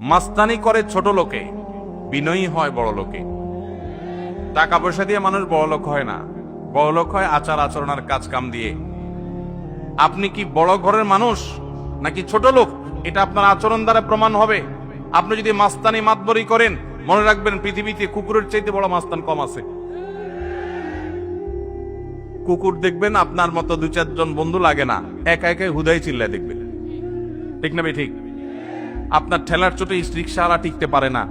মাস্তানি করে ছোট লোকে, বিনয়ী হয় বড় লোকে। টাকা পয়সা দিয়ে মানুষ বড় লোক হয় না, বড় লোক হয় আচার আচরণের কাজ কাম দিয়ে। আপনি কি বড় ঘরের মানুষ নাকি ছোট লোক, এটা আপনার আচরণ দ্বারা প্রমাণ হবে। আপনি যদি মাস্তানি মাতবরি করেন, মনে রাখবেন পৃথিবীতে কুকুরের চাইতে বড় মাস্তান কম আছে। কুকুর দেখবেন আপনার মতো দু চারজন বন্ধু লাগে না, একা একাই হুদাই চিল্লায় দেখবেন, ঠিক না ঠিক? আপনার ঠেলার চোটে রিক্সাওয়ালা টিকতে পারে না,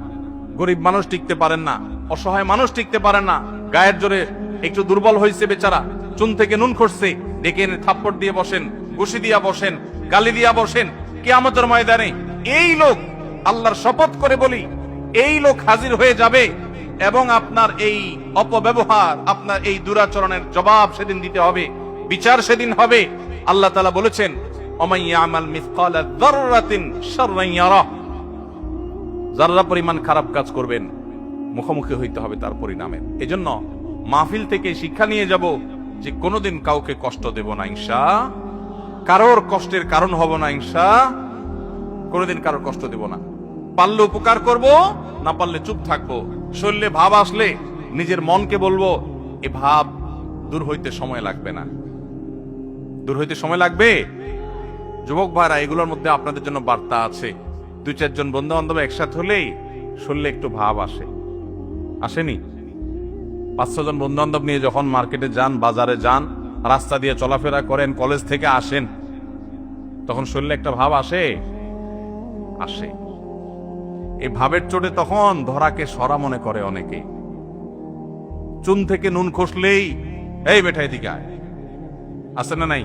গরিব মানুষ টিকতে পারেন না, অসহায় মানুষ টিকতে পারেন না। গায়ের জোরে একটু দুর্বল হয়েছে বেচারা, চুন থেকে নুন খসছে, ডেকে এনে থাপ্পড় দিয়ে বসেন, ঘুষি দিয়া বসেন, গালি দিয়া বসেন। কিয়ামতের ময়দানে এই লোক, আল্লাহর শপথ করে বলি, এই লোক হাজির হয়ে যাবে এবং আপনার এই অপব্যবহার, আপনার এই দুরাচরণের জবাব সেদিন দিতে হবে, বিচার সেদিন হবে। আল্লাহ তাআলা বলেছেন, ওমাইয়ামাল মিসকালা যাররাতিন শাররান ইয়ারাহ, যারা পরিমাণ খারাপ কাজ করবেন মুখোমুখি হইতে হবে তার পরিণামে। এজন্য মাহফিল থেকে শিক্ষা নিয়ে যাব যে কোনোদিন কাউকে কষ্ট দেব না ইনশাআল্লাহ, কারোর কষ্টের কারণ হব না ইনশাআল্লাহ, কোনোদিন কারোর কষ্ট দেব না। পারলে উপকার করব, না পারলে চুপ থাকবো। শরীরে ভাব আসলে নিজের মনকে বলবো এ ভাব দূর হইতে সময় লাগবে না, দূর হইতে সময় লাগবে। যুবক ভাইরা, এগুলোর মধ্যে আপনাদের জন্য বার্তা আছে। দুই চারজন বন্ধু বান্ধব একসাথে হলেই শরীরে একটু ভাব আসে, আসেনি? 5-6 জন বন্ধু বান্ধব নিয়ে যখন মার্কেটে যান, বাজারে যান, রাস্তা দিয়ে চলাফেরা করেন, কলেজ থেকে আসেন, তখন শরীরে একটা ভাব আসে, আসে। এই ভাবের চোটে তখন ধরাকে সরা মনে করে অনেকে। চুন থেকে নুন খসলেই এই বেটা এদিকে আয়, আছে না নাই?